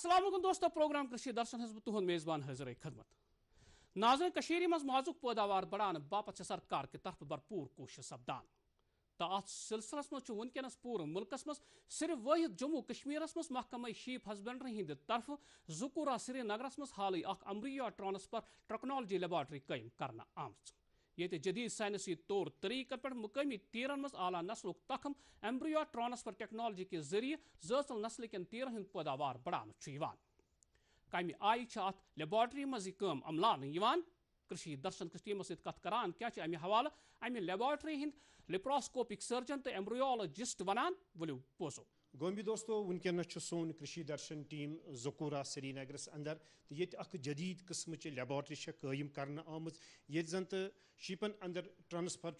السلام علیکم دوستو پروگرام کشیر درشن ہز بہت میزبان حاضر خدمت ناظرین کشیر مز مازک پیداوار بڑھانے باپت سرکار کی طرف بھرپور کوشش سپدان تو ات سلسلس مز ونکس پور ملکس مز صرف واحد جموں کشمیرس مز محکمہ شیپ ہسبنڈری ہند طرف زکورہ سری نگرس مز حالی اخ امبریا ٹرانسفر ٹیکنالوجی لیبارٹری قائم کرنا آمت یہ جدید سائنسی طور طریقہ پہ مقامی تیرن مز اعلیٰ نسل تخم ایمبریو ٹرانسفر ٹیکنالوجی کے ذریعے زرژل نسل کن تیرن ہند پیداوار بڑھانے کمہ آئی ات لیبارٹری مز یہ عملان کرشی درشن کس ٹیمس ست کت کران کیا امہ حوالہ امہ لیبارٹری ہند لیپراسکوپک سرجن تو ایمبریولوجسٹ ونان ولو بوزو گومی دوستو ونکس سون کرشی درشن ٹیم زکورہ سری نگرس اندر تو یہ اخ جدید قسم لیبارٹری قائم کرنا آمت یہ زن تو شیپن اندر ٹرانسفر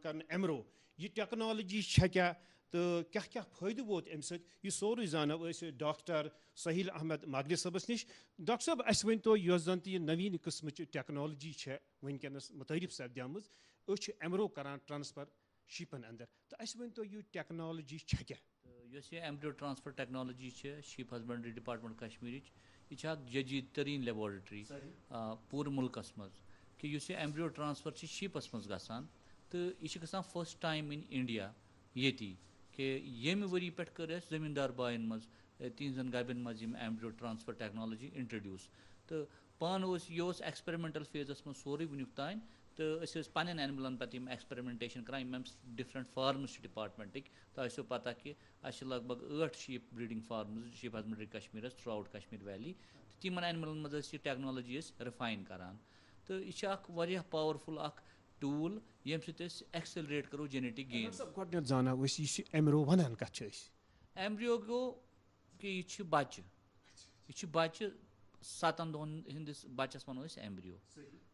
کرنا ایمرو یہ ٹیکنالوجی کیا تو کیا فائدہ ووت ام سی سوری زانو ڈاکٹر سہیل احمد ماگری صبس نش ڈاکٹر صاحب اس ونتو یس زن یہ نوین قسم ٹیکنالوجی ونکس متعارف سپدیم ایمرو کران ٹرانسفر شیپن اندر تو اس ونتو یہ ٹیکنالوجی کیا یس یہ embryo transfer technology shape husbandry department Kashmir یہ جدید ترین لیبارٹری پور ملکس مز کہ اس ایمبریو ٹرانسفر شیپس مز گژھان تو یہ گژھان فرسٹ ٹائم ان انڈیا یتی کہ یمہ وری پہ کر زمیندار بائن مز تہذن گبن مز ایمبریو ٹرانسفر ٹیکنالوجی انٹروڈیوس تو پان یہ ایکسپیرمنٹل فیزس مز سوری ونیک تان تو پن اینملن پہ ایکسپیرمنٹیشن کران ڈفرنٹ فارمز ڈپارٹمنٹک تو پتہ کہ اہس لگ بھگ 8 sheep breeding farms sheep husbandry Kashmir throughout Kashmir valley تو تمن اینملن مز یہ ٹیکنالوجی رفائن کران تو یہ پاورفل اخ ٹول یم سۭتۍ أسۍ ایکسلریٹ کرو جینیٹک گین گۄڈنیٚتھ زانو أسۍ یہِ چھِ ایمرو ونان کتھ چھِ أسۍ ایمبریو گوٚو کہ یہ بچہ یہ بچہ 7 دۄہن ہندس بچس ونو أسۍ ایمبریو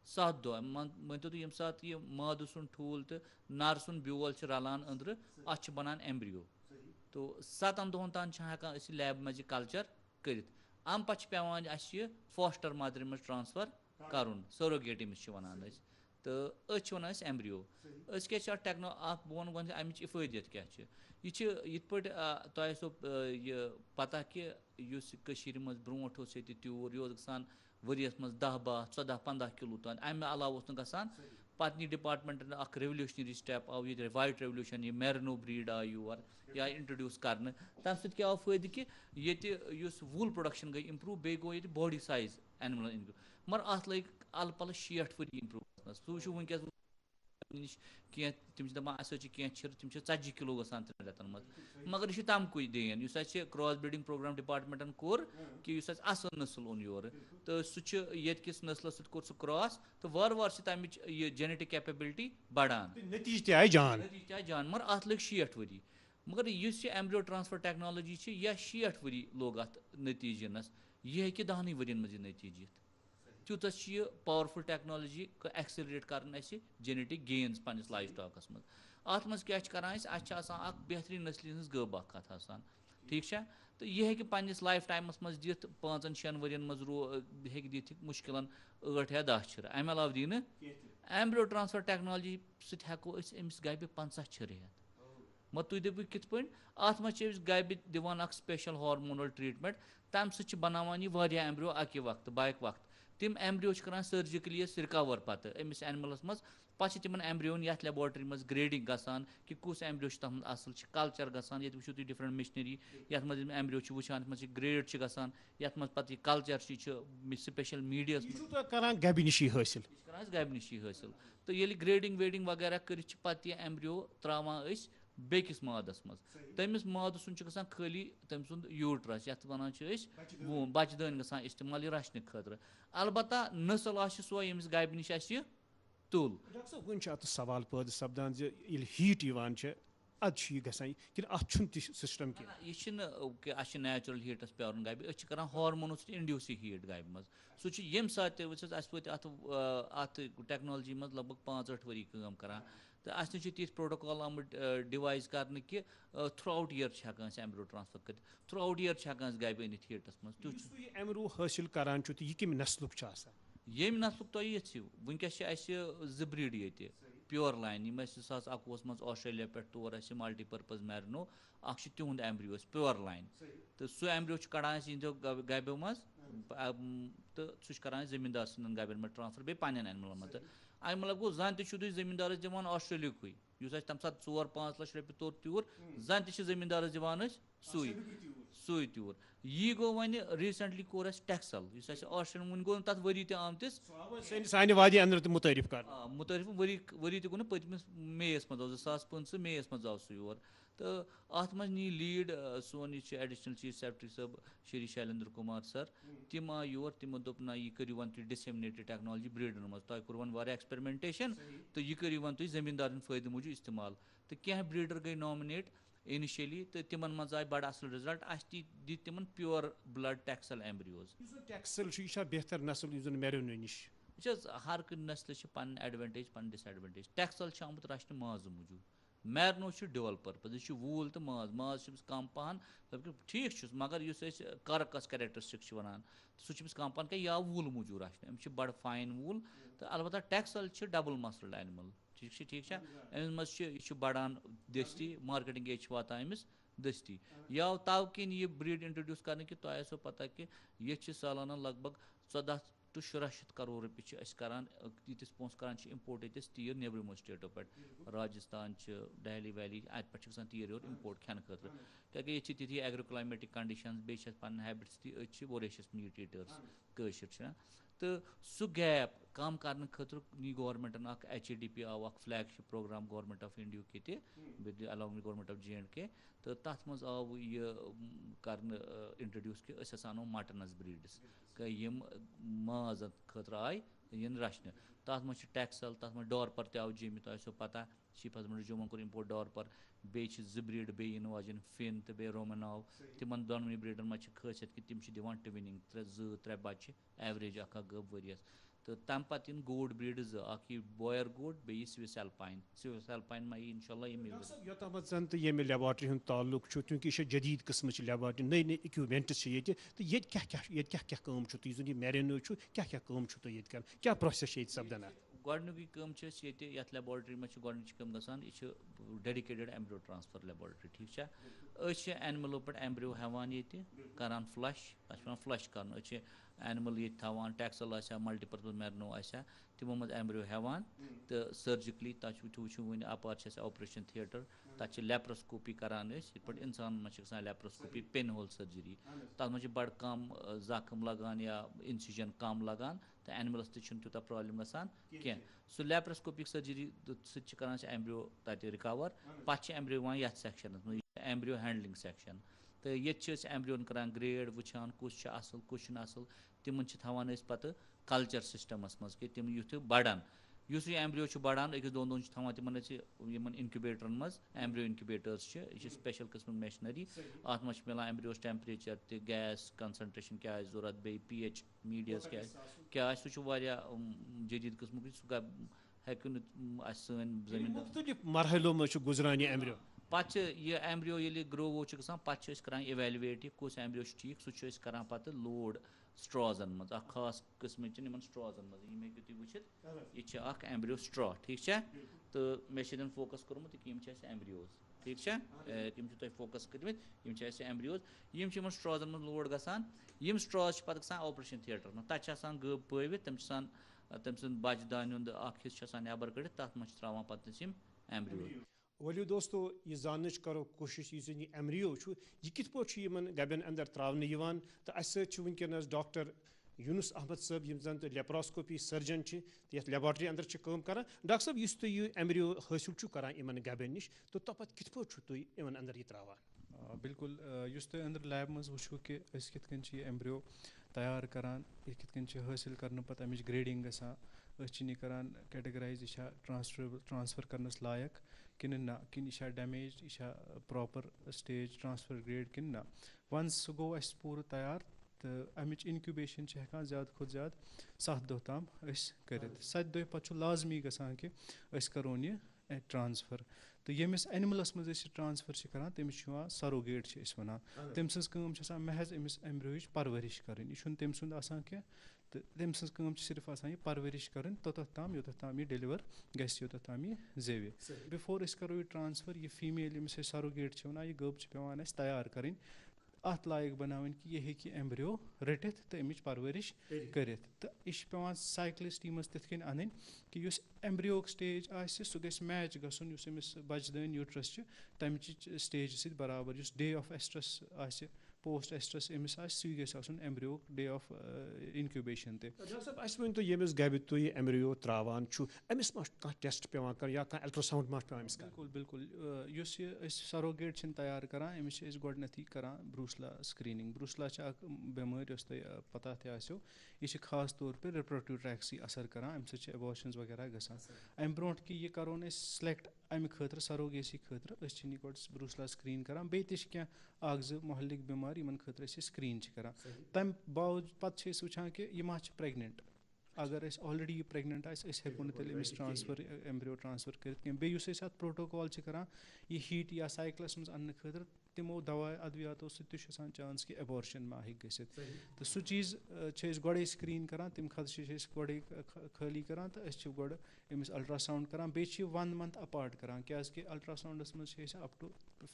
7 دۄہ مٲنتو تُہۍ ییٚمہِ ساتہٕ یہِ مادٕ سُنٛد ٹھوٗل تہٕ نر سُنٛد بیول چھِ رلان أنٛدرٕ اتھ چھِ بنان ایمبریو تو 7 دۄہن تام چھِ ہٮ۪کان أسۍ لیب منٛز یہِ کلچر کٔرِتھ امہِ پتہٕ چھِ پیٚوان اَسہِ یہِ فاسٹر مدرِ منٛز ٹرانسفر کرُن سٔروگیٹ ییٚمِس چھِ ونان أسۍ تو أسۍ چھِ ونان أسۍ ایمبریو أسۍ کیٛاہ چھِ اتھ بہٕ ونہٕ گۄڈٕ امِچ افٲدیت کیٛاہ چھِ یہ یِتھ پٲٹھۍ تۄہہِ آسیو یہ پتہ کہ یُس کٔشیٖرِ منٛز برونٛٹھ اوس ییٚتہِ تیوٗر یہِ اوس گژھان ؤریس منٛز 10 12 14 15 کِلوٗ تام امہِ علاوٕ اوس نہٕ گژھان پتہٕ نی ڈپارٹمنٹن اکھ ریولیوشنری سٹیپ آو ییٚتہِ وایٹ ریولیوشن یہِ میرنو بریٖڈ آے یور یا انٹرڈیوٗس کرنہٕ تمہِ سۭتۍ کیٛاہ آو فٲیدٕ کہ ییٚتہِ یُس ووٗل پروڈکشن گٔے امپروٗ بیٚیہِ گوٚو ییٚتہِ باڈی سایز اینملن امپروٗ مگر اتھ لٔگۍ الہٕ پلہٕ 60 ؤری امپروٗ گژھنس تُہۍ وٕچھِو ونکیٚس نش کینٛہہ تِم چھِ دپان اسہِ حظ چھِ کینٛہہ چھِرٕ تِم چھِ 40 کِلوٗ گژھان 3 رٮ۪تن منٛز مگر یہِ چھُ تمکُے دین یُس اسہِ کراس بریٖڈنگ پروگرام ڈپارٹمنٹن کوٚر کہِ یُس اسہِ اصل نسل اوٚن یورٕ تہٕ سُہ چھُ ییٚتہِ کِس نسلس سۭتۍ کوٚر سُہ کراس تہٕ وارٕ وارٕ چھِ تمِچ یہِ جینیٹک کیپیبلٹی بڑان نتیجہ تہِ آیہِ جان مگر اتھ لٔگۍ 60 ؤری مگر یُس یہِ ایمبریو ٹرانسفر ٹیکنالوجی چھِ یا 60 ؤری لوٚگ اتھ نتیجہ یِنس یہِ ہیٚکہِ 10 ؤرین منٛز یہِ نتیجہ یِتھ تیوٗتاہ چھِ یہِ پاورفُل ٹیکنالوجی ایکسلریٹ کران اسہِ جینیٹک گینز پننس لایف سٹاکس منٛز اتھ منٛز کیٛاہ چھِ کران أسۍ اَسہِ چھِ آسان اکھ بہتریٖن نسلہِ ہٕنٛز گٔب اکھ اتھ آسان ٹھیٖک چھا تہٕ یہِ ہیٚکہِ پننس لایف ٹایمس منٛز دِتھ 5-6 ؤرین منٛز ہیٚکہِ دِتھ مُشکلن 8 یا 10 چھِرٕ امہِ علاوٕ دی نہٕ ایمبریو ٹرانسفر ٹیکنالوجی سۭتۍ ہٮ۪کو أسۍ أمِس گبہِ 50 چھِرٕ ہٮ۪تھ مگر تُہۍ دٔپِو کِتھ پٲٹھۍ اتھ منٛز چھِ أسۍ گبہِ دِوان اکھ سپیشل ہارمونل ٹریٖٹمنٹ تمہِ سۭتۍ چھِ بناوان یہِ واریاہ ایمبریو اکہِ وقتہٕ بیک وقتہٕ تِم ایمبریو چھِ کران سٔرجِکلی أسۍ رِکور پتہٕ أمِس اینملس منٛز پتہٕ چھِ تِمن ایمبریون یتھ لیبارٹری منٛز گریڈنگ گژھان کہ کُس ایمبریو چھُ تتھ منٛز اصل چھِ کلچر گژھان ییٚتہِ وٕچھِو تُہۍ ڈفرنٹ مشنری یتھ منٛز یِم ایمبریو چھِ وٕچھان یتھ منٛز یہِ گریڈ چھِ گژھان یتھ منٛز پتہٕ یہِ کلچر چھِ سپیشل میٖڈیاہس منٛز کران گبہِ نِشی حٲصِل یہِ چھِ کران أسۍ گبہِ نِشی حٲصِل تہٕ ییٚلہِ گریڈنگ ویڈنگ وغیرہ کٔرِتھ چھِ پتہٕ یہِ ایمبریو تراوان أسۍ بیٚکِس مادس منٛز تٔمِس مادٕ سُنٛد چھُ گژھان خٲلی تٔمۍ سُنٛد یوٗٹرس یتھ ونان چھِ أسۍ بچہِ دٲنۍ گژھان استعمال یہِ رچھنہٕ خٲطرٕ البتہ نسل آسہِ سۄ ییٚمِس گبہِ نِش اسہِ یہِ تُل ڈاکٹر صٲب وۄنۍ چھُ اتھ سوال پٲدٕ سپدان زِ ییٚلہِ ہیٖٹ یِوان چھِ ادٕ چھُ یہِ گژھان کِنہٕ اتھ چھُنہٕ تہِ سسٹم کینٛہہ یہِ چھُنہٕ کہِ اَسہِ چھِ نیچرل ہیٖٹس پیارُن گبہِ أسۍ چھِ کران ہارمونو سۭتۍ انڈیوٗس یہِ ہیٖٹ گبہِ منٛز سُہ چھُ ییٚمہِ ساتہٕ تہِ وٕچھ اَسہِ وٲتۍ اتھ ٹیکنالوجی منٛز لگ بگ 5-8 ؤری کٲم کران تہٕ اَسہِ نِش چھِ تِتھۍ پروٹوکال آمٕتۍ ڈِوایز کرنہٕ کہِ تھرٛوٗ آوُٹ یِیر چھِ ہٮ۪کان أسۍ ایمبریو ٹرانسفر کٔرِتھ تھرٛوٗ آوُٹ یِیر چھِ ہٮ۪کان أسۍ گبہِ أنِتھ ہیٖٹس منٛز یُس تُہۍ یہِ ایمرو حٲصِل کران چھُو تہٕ یہِ کمہِ نسلُک چھُ آسان ییٚمہِ نسلُک تۄہہِ یژھِو وٕنکیٚس چھِ اَسہِ 2 بریٖڈ ییٚتہِ پیور لائن یِم اَسہِ 2021 منٛز آسٹریلیا پٮ۪ٹھ تور اَسہِ ملٹی پٔرپز میرنو اکھ چھُ تِہُنٛد ایمبریو اَسہِ پیور لایِن تہٕ سُہ ایمبریو چھُ کَڑان أسۍ یِہنٛدیو گَبیو منٛز تہٕ سُہ چھُ کَران أسۍ زٔمیٖندار سٕنٛدٮ۪ن گَبٮ۪ن منٛز ٹرٛانسفر بیٚیہِ پنٛنٮ۪ن اینملن منٛز تہٕ اَمہِ مطلب گوٚو زَن تہِ چھُو تُہۍ زٔمیٖندارَس دِوان آسٹریلیاہُکُے یُس اَسہِ تَمہِ ساتہٕ 4-5 لَچھ رۄپیہِ توٚر تیوٗر زَن تہِ چھِ زٔمیٖندارَس دِوان أسۍ سُے تیوٗر یی گوٚو وۄنۍ ریٖسنٛٹلی کوٚر اَسہِ ٹیکسل یُس اَسہِ آسٹریلین وُنہِ گوٚو نہٕ تَتھ ؤری تہِ آمتِس سانہِ وادی اندر تہِ مُتعارف کرنہٕ مُتعارف ؤری تہِ گوٚو نہٕ پٔتمِس مییَس منٛز آو 2015 مییَس منٛز آو سُہ یور تہٕ اَتھ منٛز نی لیٖڈ سون یہِ چھُ ایڈِشنل چیف سیکرٹری صٲب شری شیلندر کُمار سر تِم آے یور تِمو دوٚپ نہ یہِ کٔرِو وۄنۍ تُہۍ ڈِسیمنیٹِڈ ٹیکنالجی بریٖڈن منٛز تۄہہِ کوٚر وۄنۍ واریاہ ایکسپیرمنٹیشن تہٕ یہِ کٔرِو وۄنۍ تُہۍ زٔمیٖندارن فٲیدٕ موٗجوٗب استعمال تہٕ کینٛہہ بریٖڈر گٔے نامنیٹ اِنِشلی تہٕ تِمن منٛز آے بَڑٕ اَصٕل رِزلٹ اَسہِ تہِ دِتۍ تِمن پیور بلڈ ٹیکسل ایمبریوز ٹیکسل چھُ یہِ چھا بہتر نسل یُس زن میرونو نِش وٕچھ حظ ہر کُنہِ نسلہٕ چھِ پَنٕنۍ ایڈوانٹیج پَنٕنۍ ڈِس ایڈوانٹیج ٹیکسل چھُ آمُت رَچھنہٕ مازٕ موٗجوٗب میرنو چھُ ڈِوَل پٔرپز یہِ چھُ ووٗل تہٕ ماز چھُ أمِس کَم پَہن ٹھیٖک چھُس مگر یُس أسۍ کارکس کیریکٹرسٹِک چھِ وَنان سُہ چھُ أمِس کَم پَہن کیٛاہ یہِ آو ووٗل موٗجوٗب رَچھنہٕ أمِس چھِ بَڑٕ فاین ووٗل تہٕ البتہ ٹیکسل چھِ ڈبل مسلڈ اینمل ٹھیٖک چھا أمِس منٛز چھِ یہِ چھُ بَڑان دٔستی مارکیٹِنٛگ ایج چھِ واتان أمِس دٔستی یہِ آو تَو کِنۍ یہِ بریٖڈ اِنٹرڈیوٗس کَرنہٕ کہِ تۄہہِ آسیو پَتہ کہِ ییٚتہِ چھِ سالانہ لگ بگ 14 to 16 کرور رۄپیہِ چھِ أسۍ کَران ییٖتِس پونٛسہٕ کَران چھِ اِمپوٹ ییٚتہِ أسۍ تیٖر نیٚبرِمو سٹیٹو پٮ۪ٹھ راجِستان چھِ دہلی ویلی اَتہِ پٮ۪ٹھ چھِ گژھان تیٖر یورٕ اِمپوٹ کھٮ۪نہٕ خٲطرٕ کیٛازِکہِ ییٚتہِ چھِ تِتھی ایگرو کٕلایمیٹِک کَنڈِشَنٕز بیٚیہِ چھِ اَسہِ پَنٕنۍ ہیبِٹٕس تہِ أسۍ چھِ ووریشَس میٖٹ ایٖٹٲرٕس کٲشِر چھِنہ تہٕ سُہ گیپ کَم کَرنہٕ خٲطرٕ نی گورمٮ۪نٛٹَن اَکھ HADP آو اَکھ flagship program government of اِنڈیہُک ییٚتہِ with along with government of JNK تہٕ تَتھ منٛز آو یہِ کَرنہٕ اِنٹرٛڈیوٗس کہِ أسۍ ہَسا اَنو مَٹنَس بریٖڈٕس یِم مازَن خٲطرٕ آے یِن رَچھنہٕ تَتھ منٛز چھِ ٹیکسل تَتھ منٛز ڈارپر تہِ آو جیٚمہِ تۄہہِ آسیو پَتہ چیٖف ہسبنٛڈری جموں کوٚر اِمپوٹ ڈارپر بیٚیہِ چھِ 2 بریٖڈ بیٚیہِ یِنہٕ واجٮ۪ن فِن تہٕ بیٚیہِ رومَناو تِمن دۄنوٕنی بریٖڈن منٛز چھِ خٲصیت کہِ تِم چھِ دِوان ٹِوِنِنٛگ 2-3 بَچہِ ایوریج اکھ گٲب ؤرِیَس تہٕ تَمہِ پَتہٕ یِن گوڈ بریٖڈٕ 2 اکھ یی بویر گوڈ بیٚیہِ یہِ سوِس ایلپاین ما یی اِنشاء اللہ یوٚتامَتھ زَن تہٕ ییٚمہِ لیبارٹری ہُنٛد تعلُق چھُ چوٗنٛکہِ یہِ چھِ جدیٖد قٕسمٕچ لیبارٹری نٔے اِکوِپمٮ۪نٛٹٕس چھِ ییٚتہِ تہٕ ییٚتہِ کیٛاہ کٲم چھُ تُہۍ یُس زَن یہِ میرینو چھُ کیٛاہ کٲم چھُو تُہۍ ییٚتہِ کَران کیٛاہ پرٛوسیس چھِ ییٚتہِ سَپدان گۄڈنیُکُے کٲم چھِ أسۍ ییٚتہِ یَتھ لیبارٹری منٛز چھِ گۄڈنِچ کٲم گژھان یہِ چھِ ڈیڈِکیٹِڈ ایمبریو ٹرٛانسفر لیبارٹری ٹھیٖک چھا أسۍ چھِ اینملو پٮ۪ٹھ ایمبریو ہٮ۪وان ییٚتہِ کَران فٕلَش تَتھ چھِ وَنان فٕلَش کَرُن أسۍ چھِ اینمل ییٚتہِ تھاوان ٹیکسل آسہِ ہا ملٹی پٔرپز میرنو آسہِ ہا تِمو منٛز ایمبریو ہٮ۪وان تہٕ سٔرجِکلی تَتھ وٕچھِو وٕنہِ اَپار چھِ اَسہِ آپریشن تھیٹر تَتھ چھِ لیپروسکوپی کران أسۍ یِتھ پٲٹھۍ اِنسانن منٛز چھِ گژھان لیپروسکوپی پِن ہول سٔرجری تَتھ منٛز چھِ بَڑٕ کَم زخم لگان یا اِنسِجن کَم لگان تہٕ اینملس تہِ چھُنہٕ تیوٗتاہ پرابلِم گژھان کینٛہہ سُہ لیپروسکوپِک سٔرجری سۭتۍ چھِ کران أسۍ ایمبریو تَتہِ رِکور پَتہٕ چھِ ایمبریو یِوان یَتھ سیکشنس منٛز یہِ چھِ ایمبریو ہینڈلِنٛگ سیکشن تہٕ ییٚتہِ چھِ أسۍ ایمبریون کران گریڈ وٕچھان کُس چھُ اَصٕل کُس چھُنہٕ اَصٕل تِمن چھِ تھاوان أسۍ پَتہٕ کلچر سِسٹمس منٛز کہِ تِم یُتھ بَڑان یُس یہِ ایمبریو چھُ بَڑان 1-2 دۄہن چھِ تھاوان تِمن أسۍ یِمن اِنکیوٗبیٹرن منٛز ایمبریو اِنکیوٗبیٹٲرٕس چھِ یہِ چھِ سپیشل قٕسمٕچ میشنٔری اَتھ منٛز چھِ مِلان ایمبریوس ٹیمپریچر تہِ گیس کنسنٹریشن کیٛاہ آسہِ ضوٚرتھ بیٚیہِ pH میٖڈیاہَس کیٛاہ آسہِ سُہ چھُ واریاہ جدیٖد قٕسمُک سُہ ہیٚکہِ نہٕ اَسہِ سٲنۍ زٔمیٖن مرحلو منٛز چھُ گُزران یہِ ایمبریو پَتہٕ چھِ یہِ ایمبریو ییٚلہِ گرو چھُ گژھان پَتہٕ چھِ أسۍ کران اِویلویٹ یہِ کُس ایمبریو چھُ ٹھیٖک سُہ چھُ أسۍ کران پَتہٕ لوڈ سٹرازن منٛز اکھ خاص قٕسمٕچ یِمن سٹرازن منٛز یِم ہیٚکِو تُہۍ وٕچھِتھ یہِ چھِ اکھ ایمبریو سٹرا ٹھیٖک چھا تہٕ مےٚ چھِ ییٚتٮ۪ن فوکس کوٚرمُت کہِ یِم چھِ اَسہِ ایمبریوز ٹھیٖک چھا یِم چھِ تۄہہِ فوکس کٔرمٕتۍ یِم چھِ اَسہِ ایمبریوز یِم چھِ یِمن سٹرازن منٛز لوڈ گژھان یِم سٹراز چھِ پَتہٕ گژھان آپریشن تھیٹرس منٛز تَتہِ چھِ آسان گٲب پٲوِتھ تِم چھِ آسان تٔمۍ سُنٛد بَجہِ دانہِ ہُنٛد اکھ حِصہٕ چھُ آسان نٮ۪بر کٔڑِتھ تَتھ منٛز چھِ تراوان پَتہٕ أسۍ یِم ایمبریو ؤلِو دوستو یہِ زاننٕچ کرو کوٗشِش یُس زَن یہِ ایمبریو چھُ یہِ کِتھ پٲٹھۍ چھُ یِمن گَبٮ۪ن اندر تراونہٕ یِوان تہٕ اَسہِ سۭتۍ چھُ وٕنکیٚنس ڈاکٹر یوٗنس احمد صٲب یِم زَن تہٕ لیپراسکوپی سٔرجن چھِ تہٕ یَتھ لیبارٹری اندر چھِ کٲم کران ڈاکٹر صٲب یُس تُہۍ یہِ ایمبریو حٲصِل چھُو کران یِمن گَبٮ۪ن نِش تہٕ تۄپتہٕ کِتھ پٲٹھۍ چھُو تُہۍ یِمن اندر یہِ تراوان بِلکُل یُس تُہۍ أنٛدرٕ لیبہِ منٛز وٕچھو کہِ أسۍ کِتھ کٔنۍ چھِ یہِ ایمبریو تیار کران یہِ کِتھ کٔنۍ چھِ حٲصِل کرنہٕ پتہٕ اَمِچ گریڈِنٛگ گژھان أسۍ چھِنہٕ یہِ کران کیٹگرایز یہِ چھا ٹرانسفر کرنس لایق کِنہٕ نہ کِنہٕ یہِ چھا ڈیمیج یہِ چھا پراپر سٹیج ٹرانسفر گریڈ کِنہٕ نہ وَنس سُہ گوٚو اَسہِ پوٗرٕ تیار تہٕ اَمِچ اِنکیوٗبیشن چھِ ہٮ۪کان زیادٕ کھۄتہٕ زیادٕ 7 دۄہ تام أسۍ کٔرِتھ 7 دۄہ پتہٕ چھُ لازمی گژھان کہِ أسۍ کرون یہِ ٹرانسفر تہٕ ییٚمِس اینملس منٛز أسۍ یہِ ٹرانسفر چھِ کران تٔمِس چھُ یِوان سروگیٹ چھِ أسۍ وَنان تٔمۍ سٕنٛز کٲم چھِ آسان محض أمِس ایمبریوٕچ پرؤرِش کَرٕنۍ یہِ چھُنہٕ تٔمۍ سُنٛد آسان کینٛہہ تہٕ تٔمۍ سٕنٛز کٲم چھِ صرف آسان یہِ پَرؤرِش کَرٕنۍ توٚتَتھ تام یوٚتَتھ تام یہِ ڈیٚلِوَر گژھِ یوٚتَتھ تام یہِ زیٚوِ. بِفور أسۍ کَرو یہِ ٹرٛانسفَر یہِ فیٖمیل ییٚمِس أسۍ سَروگیٹ چھِ وَنان یہِ گٔب چھِ پٮ۪وان اَسہِ تیار کَرٕنۍ اَتھ لایق بَناوٕنۍ کہِ یہِ ہیٚکہِ ایمبریو رٔٹِتھ تہٕ اَمِچ پَرؤرِش کٔرِتھ. تہٕ یہِ چھِ پٮ۪وان سایکلِسٹی منٛز تِتھ کٔنۍ اَنٕنۍ کہِ یُس ایمبریوُک سٹیج آسہِ سُہ گژھِ میچ گژھُن یُس أمِس بَچہٕ دٲنۍ یوٗٹرَس چھِ تَمچہِ سٹیجہِ سۭتۍ برابر. یُس ڈے آف ایسٹرس آسہِ پوسٹ ایسٹرس أمِس آسہِ سُے گژھِ آسُن ایمبریوُک ڈے آف اِنکیوٗبیشَن تہِ. ڈاکٹر صٲب اَسہِ ؤنۍتو ییٚمِس گَبہِ تُہۍ یہِ ایمبریو ترٛاوان چھُ أمِس ما چھُ کانٛہہ ٹیسٹ پٮ۪وان کَرُن یا کانٛہہ الٹرٛاساوُنٛڈ ما چھُ پٮ۪وان أمِس کَرُن؟ بِلکُل یُس یہِ أسۍ سَروگیٹ چھِنہٕ تیار کَران أمِس چھِ أسۍ گۄڈٕنٮ۪تھٕے کَران بروٗسلا سِکریٖنِنٛگ. بروٗسلا چھِ اَکھ بٮ۪مٲرۍ یۄس تۄہہِ پَتہ تہِ آسیو. یہِ چھِ خاص طور پے رِپرٛوڈَکٹِو ٹرٛیکسٕے اثر کَران اَمہِ سۭتۍ چھِ ایبارشَنٕز وغیرہ گژھان. اَمہِ برونٛٹھ کہِ یہِ کَرون أسۍ سِلٮ۪کٹ اَمہِ خٲطرٕ سَروگیسی خٲطرٕ أسۍ چھِنہٕ یہِ گۄڈٕ بروٗسلا سِکریٖن کَران. بیٚیہِ تہِ چھِ کینٛہہ اَکھ زٕ محلِک بٮ۪مارِ یِمَن خٲطرٕ أسۍ یہِ سِکریٖن چھِ کَران. تَمہِ باوجوٗد پَتہٕ چھِ أسۍ وٕچھان کہِ یہِ ما چھِ پرٛٮ۪گنٮ۪نٛٹ. اگر أسۍ آلریڈی یہِ پرٛٮ۪گنٮ۪نٛٹ آسہِ أسۍ ہٮ۪کو نہٕ تیٚلہِ أمِس ٹرٛانسفَر ایمبریو ٹرٛانسفَر کٔرِتھ کینٛہہ. بیٚیہِ یُس أسۍ اَتھ پرٛوٹوکال چھِ کَران یہِ ہیٖٹ یا سایکلَس منٛز اَننہٕ خٲطرٕ تِمو دوا اَدوِیاتو سۭتۍ تہِ چھُ آسان چانٕس کہِ ایبارشَن ما ہیٚکہِ گٔژھِتھ. تہٕ سُہ چیٖز چھِ أسۍ گۄڈَے سِکریٖن کَران تَمہِ خٲطرٕ چھِ أسۍ گۄڈَے خٲلی کَران تہٕ أسۍ چھِ گۄڈٕ أمِس اَلٹرٛاساوُنٛڈ کَران. بیٚیہِ چھِ یہِ 1 month اَپاٹ کَران کیٛازِکہِ اَلٹرٛاساوُنٛڈَس منٛز چھِ أسۍ اَپ ٹُو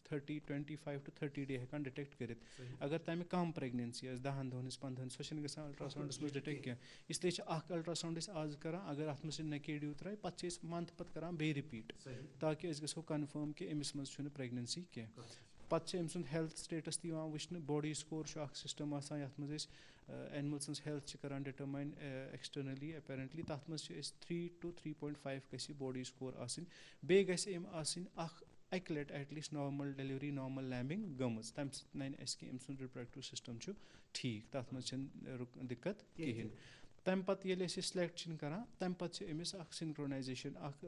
25 to 30 ڈے ہٮ۪کان ڈِٹٮ۪کٹ کٔرِتھ. اگر تَمہِ کَم پرٛٮ۪گنٮ۪نسی آسہِ 10 دۄہَن ہِنٛز 15 سۄ چھِنہٕ گژھان اَلٹرٛاساوُنٛڈَس منٛز ڈِٹٮ۪کٹ کینٛہہ. اِسلیے چھِ اَکھ اَلٹرٛاساوُنٛڈ أسۍ آز کَران اگر اَتھ منٛز یہِ نَکیڈِو ترٛایہِ پَتہٕ چھِ أسۍ مَنتھٕ پَتہٕ کَران بیٚیہِ رِپیٖٹ تاکہِ أسۍ گژھو کَنفٲرٕم کہِ أمِس منٛز چھُنہٕ پرٛٮ۪گنٮ۪نسی کینٛہہ. پَتہٕ چھِ أمۍ سُنٛد ہیلٕتھ سٹیٹَس تہِ یِوان وٕچھنہٕ. باڈی سکور چھُ اَکھ سِسٹَم آسان یَتھ منٛز أسۍ اینِمٕل سٕنٛز ہیلٕتھ چھِ کَران ڈِٹَرمایِن ایکسٹٔرنٔلی ایپیرَنٛٹلی. تَتھ منٛز چھِ أسۍ 3 to 3.5 گژھِ یہِ باڈی سکور آسٕنۍ. بیٚیہِ گژھِ أمۍ آسٕنۍ اَکہِ لَٹہِ at least normal delivery normal lambing گٔمٕژ. تَمہِ سۭتۍ نَنہِ اَسہِ کہِ أمۍ سُنٛد رِپرٛوڈَکٹِو سِسٹَم چھُ ٹھیٖک. تَتھ منٛز چھَنہٕ دِقت کِہیٖنۍ. تَمہِ پَتہٕ ییٚلہِ أسۍ یہِ سِلٮ۪کٹ چھِنہٕ کَران تَمہِ پَتہٕ چھِ أمِس اَکھ سِنکرونایزیشَن اَکھ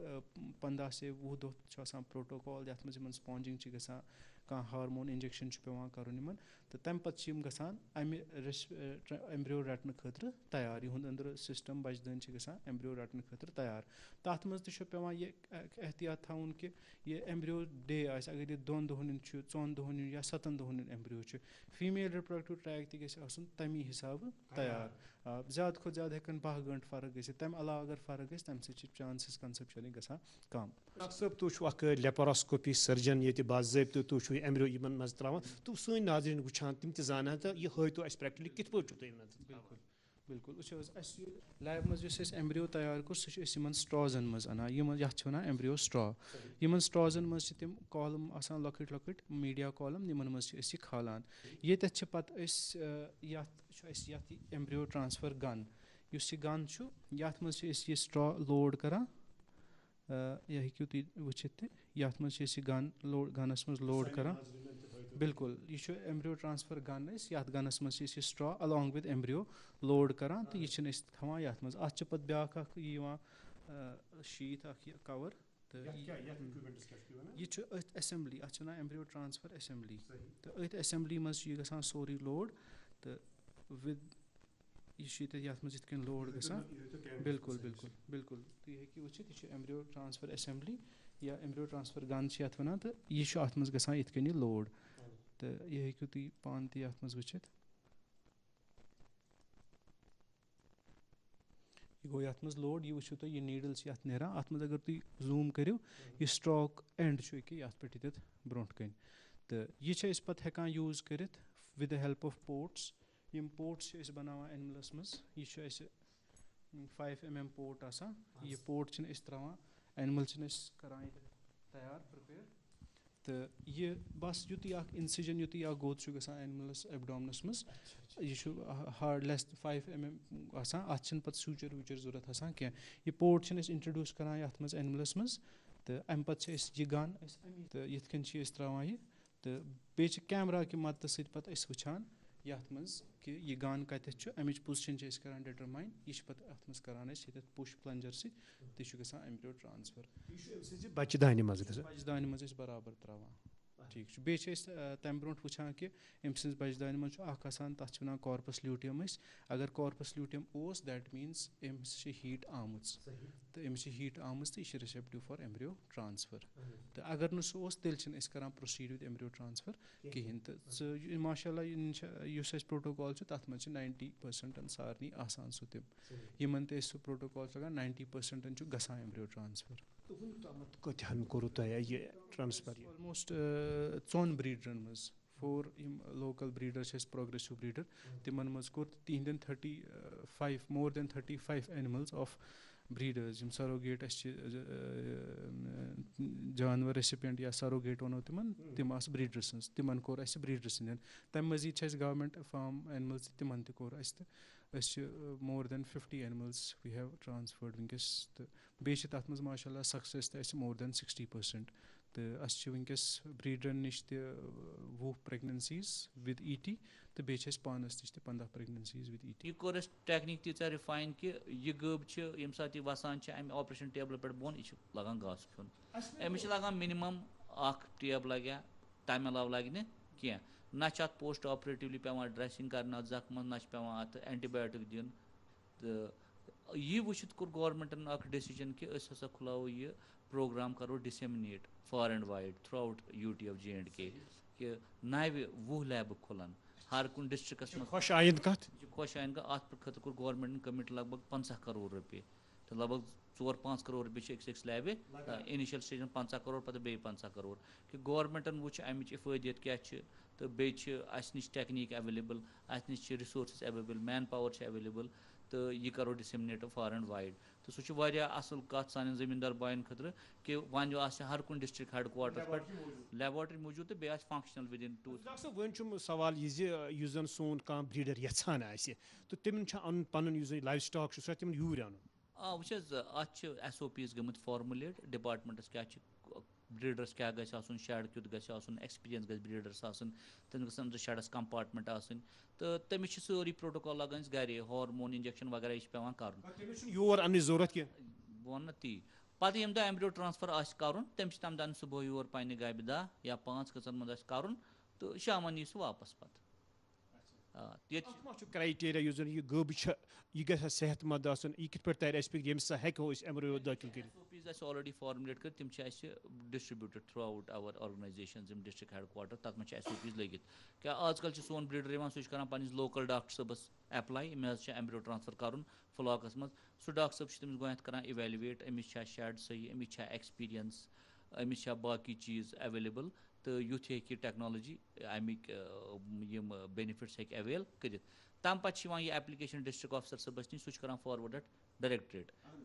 15 سے 20 دۄہ چھُ آسان پرٛوٹوکال یَتھ منٛز یِمَن سپانجِنٛگ چھِ گژھان. کانٛہہ ہارمون اِنجَکشَن چھُ پٮ۪وان کَرُن یِمَن تہٕ تَمہِ پَتہٕ چھِ یِم گژھان اَمہِ ایمبریو رَٹنہٕ خٲطرٕ تیار. یِہُنٛد أنٛدرٕ سِسٹَم بَچہٕ دٲنۍ چھِ گژھان ایمبریو رَٹنہٕ خٲطرٕ تیار. تَتھ منٛز تہِ چھُ پٮ۪وان یہِ احتِیاط تھاوُن کہِ یہِ ایمبریو ڈے آسہِ اگر یہِ 2 دۄہَن ہُنٛد چھُ 4 دۄہَن ہُنٛد یا 7 دۄہَن ہُنٛد ایمبریو چھُ فیٖمیل رِپرٛوڈَکٹِو ٹرٛیک تہِ گژھِ آسُن تَمی حِسابہٕ تیار. زیادٕ کھۄتہٕ زیادٕ ہٮ۪کَن 12 گٲنٛٹہٕ فرق گٔژھِتھ. تَمہِ علاوٕ اگر فرق گژھِ تَمہِ سۭتۍ چھِ چانسِز کَنسٮ۪پچُؤلی گژھان کَم. ڈاکٹر صٲب تُہۍ چھُو اَکھ لیپاراسکوپی سٔرجَن ییٚتہِ باضٲبطہٕ تُہۍ چھُو ایمبریو یِمَن منٛز ترٛاوان تہٕ سٲنۍ ناظریٖن وٕچھان تِم تہِ زانان تہٕ یہِ ہٲیتو اَسہِ پرٛٮ۪کٹِکلی کِتھ پٲٹھۍ چھُو تُہۍ بِلکُل وٕچھو حظ اَسہِ یہِ لیبہِ منٛز یُس اَسہِ ایمبریو تیار کوٚر سُہ چھِ أسۍ یِمَن سٹرٛازَن منٛز اَنان یَتھ چھِ وَنان ایمبریو سٹرٛا. یِمَن سٹرٛازَن منٛز چھِ تِم کالَم آسان لۄکٕٹۍ لۄکٕٹۍ میٖڈیا کالَم یِمَن منٛز چھِ أسۍ یہِ کھالان. ییٚتٮ۪تھ چھِ پَتہٕ أسۍ یَتھ چھُ اَسہِ یَتھ یہِ ایمبریو ٹرٛانسفَر گَن یُس یہِ گَن چھُ یَتھ منٛز چھِ أسۍ یہِ سٹرٛا لوڈ کَران. یہِ ہیٚکِو تُہۍ وٕچھِتھ تہِ یَتھ منٛز چھِ أسۍ یہِ گَنَس منٛز لوڈ کَران. بِلکُل یہِ چھُ ایمبریو ٹرٛانسفَر گَن أسۍ یَتھ گَنَس منٛز چھِ أسۍ یہِ straw along with embryo load کَران تہٕ یہِ چھِنہٕ أسۍ تھاوان یَتھ منٛز. اَتھ چھِ پَتہٕ بیٛاکھ اَکھ یہِ یِوان شیٖٹ اَکھ یہِ کَوَر تہٕ یہِ چھُ أتھۍ اٮ۪سٮ۪مبلی اَتھ چھِ وَنان ایمبریو ٹرٛانسفَر اٮ۪سٮ۪مبلی تہٕ أتھۍ اٮ۪سٮ۪مبلی منٛز چھُ یہِ گژھان سورُے لوڈ تہٕ وِد یہِ چھُ ییٚتٮ۪تھ یَتھ منٛز یِتھ کٔنۍ لوڈ گژھان. بِلکُل تُہۍ ہیٚکِو وٕچھِتھ یہِ چھُ ایمبریو ٹرٛانسفَر اٮ۪سٮ۪مبلی یا ایمبریو ٹرٛانسفَر گَن چھِ یَتھ وَنان تہٕ یہِ چھُ اَتھ منٛز گژھان یِتھ کٔنۍ یہِ لوڈ تہٕ یہِ ہیٚکِو تُہۍ پانہٕ تہِ یَتھ منٛز وٕچھِتھ. یہِ گوٚو یَتھ منٛز لوڈ. یہِ وٕچھِو تُہۍ یہِ نیٖڈٕل چھِ یَتھ نیران اَتھ منٛز اگر تُہۍ زوٗم کٔرِو یہِ سٹرٛاک اینٛڈ چھُ ییٚکیٛاہ یَتھ پٮ۪ٹھ ییٚتٮ۪تھ برونٛٹھ کَنۍ تہٕ یہِ چھِ أسۍ پَتہٕ ہٮ۪کان یوٗز کٔرِتھ وِد دَ ہیلٕپ آف پوٹٕس. یِم پوٹٕس چھِ أسۍ بَناوان اینِملَس منٛز. یہِ چھُ اَسہِ 5 mm پوٹ آسان. یہِ پوٹ چھِنہٕ أسۍ ترٛاوان اینِمٕل چھِنہٕ أسۍ کَران ییٚتٮ۪تھ تیار پرٛپِیَر تہٕ یہِ بَس یُتُے اَکھ اِنسِجَن یُتُے اَکھ گوٚد چھُ گژھان اینِمٕلَس ایبڈامنَس منٛز. یہِ چھُ ہاڈ لیس 5 mm آسان. اَتھ چھِنہٕ پَتہٕ سوٗچَر ووٗچَر ضوٚرَتھ آسان کینٛہہ. یہِ پوٹ چھِنہٕ أسۍ اِنٹرٛڈیوٗس کَران یَتھ منٛز اینِملَس منٛز تہٕ اَمہِ پَتہٕ چھِ أسۍ یہِ گَن تہٕ یِتھ کٔنۍ چھِ أسۍ ترٛاوان یہِ تہٕ بیٚیہِ چھِ کیمرا کہِ مَدتہٕ سۭتۍ پَتہٕ أسۍ وٕچھان یَتھ منٛز کہِ یہِ گَن کَتٮ۪تھ چھُ اَمِچ پُزِشَن چھِ أسۍ کَران ڈِٹَرمایِن. یہِ چھِ پَتہٕ اَتھ منٛز کَران أسۍ ییٚتٮ۪تھ پُش پٕلَنجَر سۭتۍ تہٕ یہِ چھُ گژھان ایمبریو ٹرٛانسفَر. بَچہٕ دانہِ منٛز بَچہٕ دانہِ منٛز أسۍ برابر ترٛاوان. ٹھیک چھُ بیٚیہِ چھِ أسۍ تَمہِ برونٛٹھ وٕچھان کہِ أمۍ سٕنٛز بَچہِ دانہِ منٛز چھُ اَکھ آسان تَتھ چھِ وَنان کارپَس لیوٗٹیَم أسۍ اگر کارپَس لیوٗٹیَم اوس دیٹ میٖنٕز أمِس چھِ ہیٖٹ آمٕژ تہٕ أمِس چھِ ہیٖٹ آمٕژ تہٕ یہِ چھِ رِسٮ۪پٹِو فار ایمبریو ٹرٛانسفَر تہٕ اگر نہٕ سُہ اوس تیٚلہِ چھِنہٕ أسۍ کَران پرٛوسیٖڈ وِد ایمبریو ٹرٛانسفَر کِہیٖنۍ تہٕ ماشاء اللہ یُس اَسہِ پرٛوٹوکال چھُ تَتھ منٛز چھِ 90% سارنٕے آسان سُہ تِم یِمَن تہِ أسۍ سُہ پرٛوٹوکال چھُ لَگان 90% چھُ گژھان ایمبریو ٹرٛانسفَر کۭتِہَن کوٚروٕ تۄہہِ یہِ ٹرٛانسفَر آلموسٹ 4 بریٖڈرَن منٛز 4 یِم لوکَل بریٖڈر چھِ اَسہِ پرٛوگرٮ۪سِو بریٖڈر تِمن منٛز کوٚر تِہنٛدٮ۪ن 35 مور دین 35 اینِمٕلز آف بریٖڈٲرٕز یِم سروگیٹ اَسہِ چھِ جانور ریسِپینٹ یا سروگیٹ وَنو تِم آسہٕ بریٖڈر سٕنٛز تِمن کوٚر اَسہِ بریٖڈر سٕنٛدٮ۪ن تَمہِ مٔزیٖد چھِ اَسہِ گورمینٹ فارم اینِمٕلز تہِ تِمن تہِ کوٚر اَسہِ تہٕ أسۍ چھِ مور دین 50 اینِمٕلز وی ہیو ٹرٛانسفٲرڈ وٕنکیٚس تہٕ بیٚیہِ چھِ تَتھ منٛز ماشاء اللہ سکسیس تہِ اَسہِ مور دین 60% تہٕ اَسہِ چھِ وٕنکیٚس بریٖڈرَن نِش تہِ 20 پریگننسیٖز وِد ای ٹی تہٕ بیٚیہِ چھِ اَسہِ پانَس نِش تہِ 15 پریگننسیٖز وِد ای ٹی. یہِ کوٚر اَسہِ ٹیکنیٖک تیٖژاہ رِفاین کہِ یہِ گٔب چھِ ییٚمہِ ساتہٕ یہِ وَسان چھِ اَمہِ آپریشن ٹیبلہٕ پٮ۪ٹھ بۄن یہِ چھِ لگان گاسہٕ کھیوٚن أمِس چھِ لگان مِنِمم 1 ٹیب لگہِ تَمہِ علاوٕ لگہِ نہٕ کینٛہہ نہ چھِ اَتھ پوسٹ آپریٹِولی پیٚوان ڈریسِنٛگ کَرٕنۍ اَتھ زخمَس نہ چھِ پیٚوان اَتھ اینٹی بیاٹِک دیُن تہٕ یہِ وٕچھِتھ کوٚر گورمینٹَن اکھ ڈیسِجن کہِ أسۍ ہسا کھُلاوو یہِ پروگرام کَرو disseminate far and wide throughout U T of J and K کہِ نَوِ 20 لیبہٕ کھُلن ہر کُنہِ ڈِسٹرکَس منٛز خۄش آیِنٛد کَتھ یہِ چھِ خۄش آیِنٛد اَتھ خٲطرٕ کوٚر گورمینٹَن کٔمِٹ لگ بگ 50 کرور رۄپیہِ تہٕ لگ بگ 4-5 کرور رۄپیہِ چھِ أکِس لیبہِ اِنِشَل سِٹیجَن 50 کرور پَتہٕ بیٚیہِ 50 کرور کہِ گورمینٹَن وٕچھ اَمِچ اِفٲدِیت کیاہ چھِ تہٕ بیٚیہِ چھِ اَسہِ نِش ٹیکنیٖک ایویلیبٕل اَسہِ نِش چھِ رِسورسٕز ایویلیبٕل مین پاوَر چھِ ایویلیبٕل تہٕ یہِ کَرو ڈِسیمنیٹ فار اینڈ وایڈ تہٕ سُہ چھُ واریاہ اَصٕل کَتھ سانٮ۪ن زٔمیٖندار بایَن خٲطرٕ کہِ وۄنۍ آسہِ ہر کُنہِ ڈِسٹرک ہیڈ کواٹرَس پٮ۪ٹھ لیبارٹری موٗجوٗد تہٕ بیٚیہِ آسہِ فنٛگشنَل وِدِن 2. وۄنۍ چھُم سوال یہِ زِ یُس زَن سون کانٛہہ بریٖڈر یَژھان آسہِ تہٕ تِمن چھُ اَنُن پَنُن یُس زَن لایِف سٹاک چھُ سُہ چھُ تِمن یوٗرۍ اَنُن وٕچھ حظ اَتھ چھِ SOPs گٔمٕتۍ فارمُلیٹ ڈِپاٹمنٹَس کیاہ چھِ بریٖڈرَس کیاہ گژھِ آسُن شیڈ کیُتھ گژھِ آسُن ایٚکٕسپیٖریَنس گژھِ بریٖڈرَس آسٕنۍ تٔمِس گژھن أنٛدرٕ شیڈَس کَمپاٹمنٹ آسٕنۍ تہٕ تٔمِس چھِ سٲری پروٹوکال لگان أسۍ گرے ہارمون اِنجیکشن وغیرہ یہِ چھِ پیٚوان کَرُن یور اَننٕچ ضوٚرتھ کینٛہہ بہٕ وَنہٕ نہٕ تی پَتہٕ ییٚمہِ دۄہ ایمبریو ٹرٛانسفر آسہِ کَرُن تٔمِس چھِ تَمہِ دۄہ صُبحٲے یور پنٛنہِ گَبہِ 10 یا 5 کٔژَن منٛز آسہِ کَرُن تہٕ شامَن یی سُہ واپَس پَتہٕ ییٚتہِ چھُ کرایٹیریا یُس زَن یہِ گٔب چھِ یہِ گژھِ صحت منٛد آسُن یہِ کِتھ پٲٹھۍ تَرِ اَسہِ فِکرِ ییٚمہِ سۭتۍ ہٮ۪کو أسۍ ایمبریو دٲخِل کٔرِتھ SOPs اَسہِ آلریڈی فارمُلیٹ کٔرۍ تِم چھِ اَسہِ ڈِسٹرٛبیوٗٹِڈ تھرٛوٗ آوُٹ اَوَر آرگنایزیشنٕز یِم ڈِسٹرک ہیڈ کواٹر تَتھ منٛز چھِ SOPs لٔگِتھ کیٛاہ آز کَل چھُ سون بریٖڈر یِوان سُہ چھُ کران پَنٕنِس لوکَل ڈاکٹر صٲبَس ایپلاے أمۍ حظ چھِ ایمبریو ٹرٛانسفر کَرُن فٕلاکَس منٛز سُہ ڈاکٹر صٲب چھُ تٔمِس گۄڈٕنٮ۪تھ کران اِویلویٹ أمِس چھا شیڈ صحیح أمِس چھا ایٚکٕسپیٖریَنس أمِس چھا باقٕے چیٖز ایویلیبٕل تہٕ یُتھ ہیٚکہِ یہِ ٹیکنالجی اَمِکۍ یِم بینِفِٹٕس ہیٚکہِ ایویل کٔرِتھ تَمہِ پَتہٕ چھِ یِوان یہِ ایپلِکیشن ڈِسٹرک آفِسر صٲبَس نِش سُہ چھُ کران فاروٲڈ ایٹ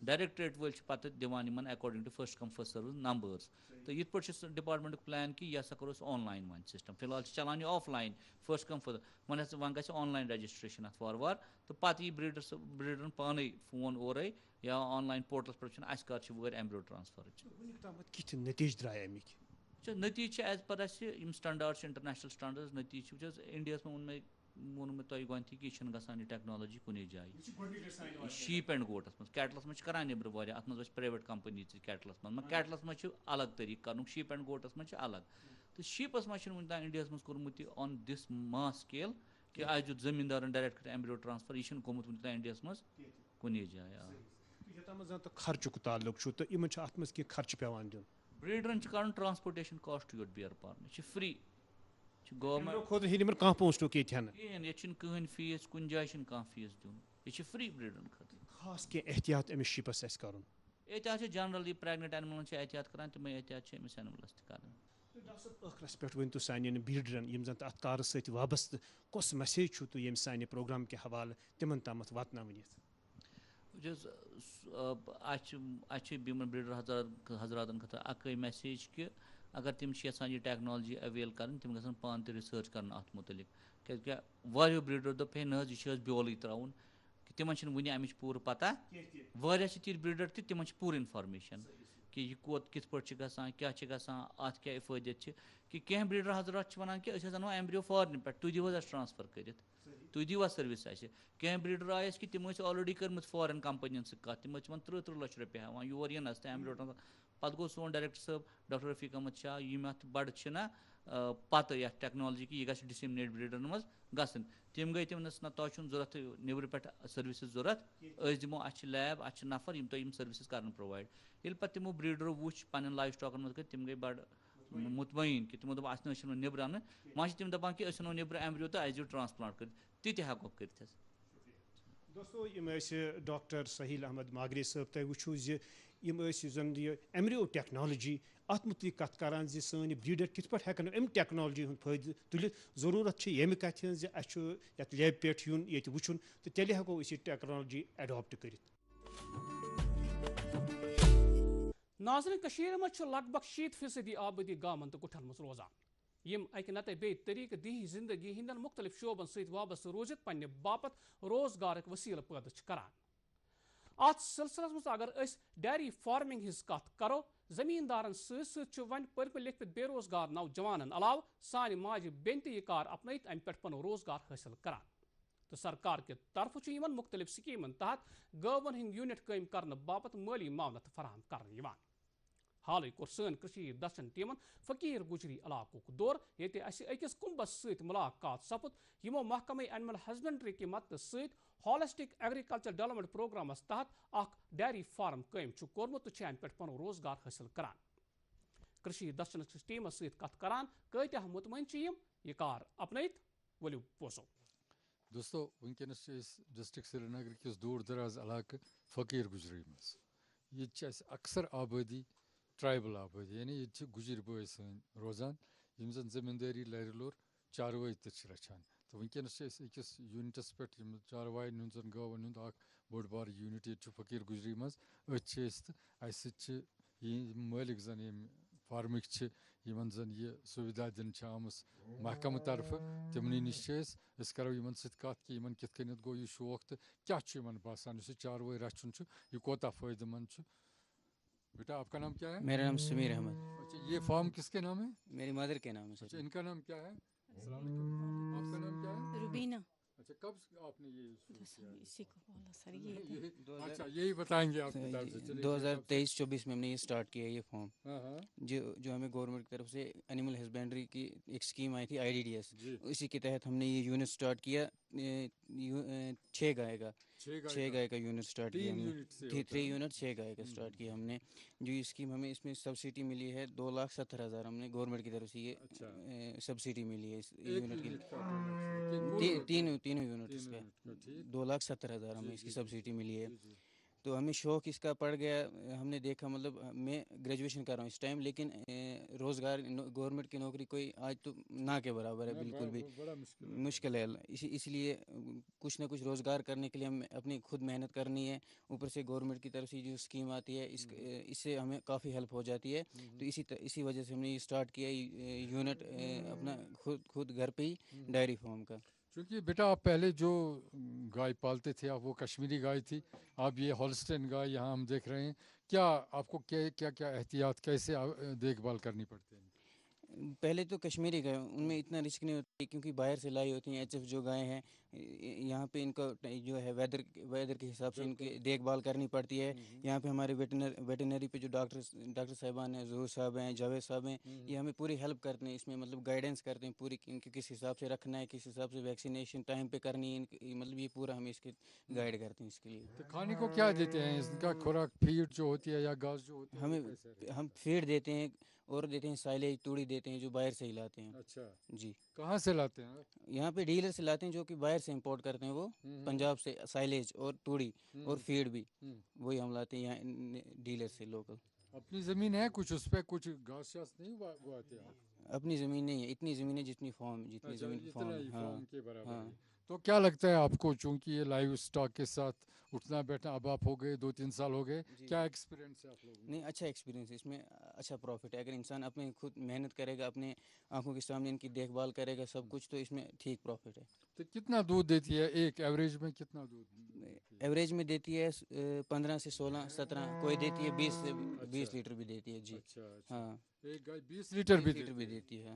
ڈایریکٹریٹ وٲلۍ چھِ پَتہٕ دِوان یِمن ایکاڈِنٛگ ٹُو فٔسٹ کَم فٔسٹ سٔرٕو نمبٲرٕز تہٕ یِتھ پٲٹھۍ چھُ ڈِپاٹمنٹُک پلان کہِ یہِ ہسا کَرو أسۍ آن لاین وۄنۍ سِسٹم فِلحال چھِ چلان یہِ of line first come first وۄنۍ گژھِ آن لاین رجسٹریشن اَتھ وارٕ تہٕ پَتہٕ یی بریٖڈرَن پانے فون اورے یا آن لاین پورٹلَس پٮ۪ٹھ وٕچھُن اَسہِ کر چھِ وٲرۍ ایمبریو ٹرٛانسفرٕچ کِتھ نٔتیٖجہٕ درٛاے اَمِکۍ نٔتیٖجہٕ چھِ ایز پر اَسہِ یِم سٹنڈاڈ چھِ اِنٹرنیشنل سٹنڈاڈٕز نٔتیٖجہٕ چھِ وٕچھ حظ اِنڈیاہَس منٛز ووٚن مےٚ تۄہہِ گۄڈنٮ۪تھٕے کہِ یہِ چھِنہٕ گژھان یہِ ٹیکنالجی کُنی جایہِ شیٖپ اینڈ گوٹَس منٛز کیٹلَس منٛز چھِ کران نیٚبرٕ واریاہ اَتھ منٛز ٲسۍ پرٛایویٹ کَمپٔنی تہِ کیٹلَس منٛز مگر کیٹلَس منٛز چھُ الگ طریٖقہٕ کَرنُک شیٖپ اینڈ گوٹَس منٛز چھِ الگ تہٕ شیٖپَس منٛز چھِنہٕ وٕنیُک تام اِنڈیاہَس منٛز کوٚرمُت یہِ آن دِس ماس سکیل کہِ اَسہِ دیُت زٔمیٖندارَن ڈایریکٹ ایمبریو ٹرٛانسفر یہِ چھُنہٕ گوٚمُت وٕنیُک تام اِنڈیاہَس منٛز کُنی جایہِ یوٚتام زَن تہٕ خرچُک تعلُق چھُ تہٕ یِمن چھُ اَتھ منٛز کینٛہہ خرچہٕ پیٚوان دیُن بریٖڈرَن چھُ کَرُن ٹرٛانسپوٹیشن کاسٹ یوت بِیر پَرُن یہِ چھُ فرٛی چھُ گورمینٹ خٲطرٕ ہیٚیہِ نہٕ کانٛہہ پونٛسہٕ ٹوٚک ییٚتہِ ہٮ۪نہٕ کِہیٖنۍ ییٚتہِ چھُنہٕ کٕہٕنۍ فیٖس کُنہِ جایہِ چھُنہٕ کانٛہہ فیٖس دیُن یہِ چھُ فرٛی بریٖڈرَن خٲطرٕ خاص کینٛہہ احتِیاط أمِس شِپَس آسہِ کَرُن احتِیاط چھِ جنرلی پریگنِٹ اینملن چھِ احتِیاط کران تِمے احتِیاط چھِ أمِس اینملَس تہِ کران ٲخرَس پٮ۪ٹھ ؤنۍ تو سانٮ۪ن بریٖڈرَن یِم زَن تہٕ اَتھ کارَس سۭتۍ وابستہٕ کۄس میسیج چھُو تُہۍ ییٚمہِ سانہِ پروگرام کہِ حوالہٕ تِمن تامَتھ واتناوٕنۍ وٕچھ حظ اَسہِ چھِ یِمن بریٖڈر حضراتن خٲطرٕ اَکٕے میسیج کہِ اگر تِم چھِ یَژھان یہِ ٹیکنالجی ایویل کَرٕنۍ تِم گژھن پانہٕ تہِ رِسٲرٕچ کَرُن اَتھ مُتعلِق کیٛازِکہِ واریاہو بریٖڈرو دوٚپ ہے نہ حظ یہِ چھِ اَسہِ بیولٕے ترٛاوُن کہِ تِمن چھِنہٕ وُنہِ اَمِچ پوٗرٕ پَتہ واریاہ چھِ تِتھۍ بریٖڈر تہِ تِمن چھِ پوٗرٕ اِنفارمیشن کہِ یہِ کوٚت کِتھ پٲٹھۍ چھِ گژھان کیاہ چھِ گژھان اَتھ کیاہ اِفٲدِیت چھِ کہِ کینٛہہ بریٖڈر حضرات چھِ وَنان کہِ أسۍ حظ اَنو ایمبریو فارنہِ پٮ۪ٹھ تُہۍ دِیِو حظ اَسہِ ٹرٛانسفر کٔرِتھ تُہۍ دِیِو حظ سٔروِس اَسہِ کینٛہہ بریٖڈر آے اَسہِ کہِ تِم ٲسۍ آلریڈی کٔرمٕژ فارین کَمپٔنین سۭتۍ کَتھ تِم ٲسۍ تِمن 30 لَچھ رۄپیہِ ہٮ۪وان یور یِنَس تہٕ ایمبریو ٹرٛانسفر پتہٕ گوٚو سون ڈایریکٹر صٲب ڈاکٹر رفیق احمد شاہ یِم اَتھ بَڑٕ چھِنہ پَتہٕ یَتھ ٹیکنالجی کہِ یہِ گژھِ ڈِسیمنیٹ بریٖڈَن منٛز گژھٕنۍ تِم گٔے تِم نہ تۄہہِ چھُنہٕ ضوٚرَتھ نیٚبرٕ پٮ۪ٹھ سٔروِسِز ضوٚرَتھ أسۍ دِمو اَسہِ چھِ لیب اَسہِ چھِ نفر یِم تۄہہِ یِم سٔروِسِز کَرَن پرٛووایِڈ ییٚلہِ پَتہٕ تِمو بریٖڈرو وُچھ پنٛنٮ۪ن لایِف سٹاکَن منٛز گٔے تِم گٔے بَڑٕ مطمعین کہِ تِمو دوٚپ اَسہِ نہٕ أسۍ چھِنہٕ نیٚبرٕ اَنٕنۍ وۄنۍ چھِ تِم دَپان کہِ أسۍ اَنو نیٚبرٕ ایمبریو تہٕ اَسہِ دِیِو ٹرٛانسپلانٹ کٔرِتھ تہِ تہِ ہٮ۪کوکھ کٔرِتھ حظ. دوستو یِم ٲسۍ ڈاکٹر سہیل احمد ماگرے صٲب تۄہہِ وٕچھو زِ یِم ٲسۍ یُس زَن یہِ ایمبریو ٹیکنالجی اَتھ متعلق کَتھ کَران زِ سٲنۍ بریٖڈر کِتھ پٲٹھۍ ہٮ۪کَن اَمہِ ٹیکنالجی ہُنٛد فٲیدٕ تُلِتھ ضروٗرت چھِ ییٚمہِ کَتھِ ہٕنٛز زِ اَسہِ چھُ یَتھ لیبہِ پٮ۪ٹھ یُن ییٚتہِ وٕچھُن تہٕ تیٚلہِ ہٮ۪کو أسۍ یہِ ٹیکنالجی اٮ۪ڈاپٹ کٔرِتھ. ناظرین کشیر مز لگ بھگ 60% آبادی گامن تو کٹھن مز روزان یم اکہ نتہ بی طریقہ دیہی زندگی ہند مختلف شعبن ست وابستہ روزت پنہ باپت روزگارک وسیلہ پید کران. ات سلسلس مز اگر اس ڈیری فارمنگ ہز کت کرو زمیندارن ست ون پرپ لکھت بے روزگار نوجوانن علاوہ سانہ ماجہ بین تہ یہ کار اپنائت ام پہ پن روزگار حاصل کران. تو سرکار کے طرف مختلف سکیمن تحت گون ہند یونٹ قائم کرنے باپت مالی معاونت فراہم کرنے. حال کور سن کشیر درشن ٹیمن فقیر گجری علاقہ دور یہ اکس کنبس ست ملاقات سپد یمو محکمہ اینیمل ہسبنڈری کی مدد ست ہالسٹک ایگریکلچر ڈیولپمنٹ پروگرامس تحت اخ ڈیری فارم قائم کورمت تو ام پہ پن روزگار حاصل کران. کشیر درشن ٹیمس ست کت کران کتیا مطمئن یہ کار اپنائت ولو بوزو. دوستو ونکس ڈسٹرک سری نگر کس دور دراز علاقہ فقیر گجری مز یہ اکثر آبادی ٹرائبل آبادی یعنی یہ گجر بوئے سن روزان یم زن زمینداری لرِ لور چاروٲے تہِ چھِ رچھان تو ونکس أکِس یونٹس پٮ۪ٹھ یم چاروایَن ہُنٛد زن گاوَن ہُنٛد اکھ بوٚڑ بار یونٹ ییٚتہِ چھُ فقیر گجری مز أتھۍ چھِ أسۍ تہٕ اَسہِ سۭتۍ چھِ یِم مٲلِک زن ییٚمہِ فارمٕکۍ چھِ یمن زن یہ سُوِدا دِنہٕ چھِ آمٕژ محکمہٕ طرفہٕ تِمنٕے نِش چھِ أسۍ کرو یمن سۭتۍ کتھ کہِ یمن کِتھ کٔنٮ۪تھ گوٚو یہِ شوق تہٕ کیاہ چھُ یمن باسان یُس یہِ چاروٲے رچھُن چھُ یہِ کوتاہ فٲیدٕ مند چھُ. بیٹا آپ کا نام کیا ہے؟ میرا نام سمیر احمد. اچھا یہ فارم کس کے نام ہے؟ میری مدر کے نام ہے سر. اچھا ان کا نام کیا ہے؟ السلام علیکم. آپ کا نام کیا ہے؟ روبینہ. اچھا کب آپ نے یہ شروع کیا؟ اسی کو بولا سر یہ اچھا یہی بتائیں گے آپ کی طرف سے. 2023-24 میں ہم نے یہ اسٹارٹ کیا ہے یہ فارم ہاں جو ہمیں گورنمنٹ کی طرف سے اینیمل ہسبینڈری کی ایک اسکیم آئی تھی IDDS اسی کے تحت ہم نے یہ یونٹ اسٹارٹ کیا 6 گائے کا 6 گائے کا یونٹ اسٹارٹ کیا ہم نے 3 یونٹ 6 گائے کا اسٹارٹ کیا ہم نے. جو یہ اسکیم ہمیں اس میں سبسڈی ملی ہے 2,70,000 ہم نے گورنمنٹ کی طرف سے یہ سبسڈی ملی ہے اس یونٹ کی تینوں یونٹ اس کا 2,70,000 ہمیں اس کی سبسڈی ملی ہے. تو ہمیں شوق اس کا پڑ گیا. ہم نے دیکھا مطلب میں گریجویشن کر رہا ہوں اس ٹائم لیکن روزگار گورنمنٹ کی نوکری کوئی آج تو نہ کے برابر ہے بالکل بھی مشکل ہے. اس لیے کچھ نہ کچھ روزگار کرنے کے لیے ہمیں اپنی خود محنت کرنی ہے. اوپر سے گورنمنٹ کی طرف سے جو اسکیم آتی ہے اس سے ہمیں کافی ہیلپ ہو جاتی ہے. تو اسی وجہ سے ہم نے یہ اسٹارٹ کیا یونٹ اپنا خود گھر پہ ہی ڈائری فارم کا. چونکہ بیٹا آپ پہلے جو گائے پالتے تھے آپ وہ کشمیری گائے تھی, آپ یہ ہولسٹین گائے یہاں ہم دیکھ رہے ہیں, کیا آپ کو کیا کیا احتیاط کیسے دیکھ بھال کرنی پڑتی ہے؟ پہلے تو کشمیری گائے ان میں اتنا رسک نہیں ہوتا کیونکہ باہر سے لائی ہوتی ہیں HF جو گائے ہیں یہاں پہ ان کا جو ہے ویدر کے حساب سے ان کی دیکھ بھال کرنی پڑتی ہے. یہاں پہ ہمارے ویٹنری پہ جو ڈاکٹر صاحبان ہیں, ظہور صاحب ہیں, جاوید صاحب ہیں, یہ ہمیں پوری ہیلپ کرتے ہیں اس میں, مطلب گائیڈنس کرتے ہیں پوری ان کے کس حساب سے رکھنا ہے, کس حساب سے ویکسینیشن ٹائم پہ کرنی ہے, مطلب یہ پورا ہمیں اس کے گائیڈ کرتے ہیں اس کے لیے. تو کھانے کو کیا دیتے ہیں, اس کا خوراک فیڈ جو ہوتی ہے یا گھاس جو ہوتی ہے؟ ہم فیڈ دیتے ہیں اور دیتے ہیں سائلیج توڑی دیتے ہیں جو باہر سے ہی لاتے ہیں. اچھا جی. کہاں سے لاتے ہیں؟ یہاں پہ ڈیلر سے لاتے ہیں جو کہ باہر سے امپورٹ کرتے ہیں, وہ پنجاب سے سائلیج اور توڑی اور فیڈ بھی وہی ہم لاتے ہیں یہاں ڈیلر سے لوکل. اپنی زمین ہے کچھ, اس پہ کچھ گھاس شاس نہیں اگاتے ہیں؟ اپنی زمین نہیں ہے, اتنی زمین ہے جتنی فارم فارم کے برابر ہے. تو کیا لگتا ہے آپ کو, چونکہ یہ لائیو اسٹاک کے ساتھ اٹھنا بیٹھنا, اب آپ ہو گئے 2-3 سال ہو گئے, کیا ایکسپیرینس ہے آپ لوگوں کو؟ نہیں اچھا ایکسپیرینس ہے اس میں, اچھا پروفٹ ہے. اگر انسان اپنے خود محنت کرے گا, اپنے آنکھوں کے سامنے ان کی دیکھ بھال کرے گا سب کچھ, تو اس میں ٹھیک پروفٹ ہے. تو کتنا دودھ دیتی ہے ایک ایوریج میں, کتنا دودھ ایوریج میں دیتی ہے 15 سے 16 17, کوئی دیتی ہے 20 سے 20 لیٹر بھی دیتی ہے. جی ہاں, ایک گائے 20 لیٹر بھی دیتی ہے.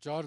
4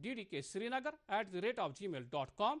ddksrinagar@gmail.com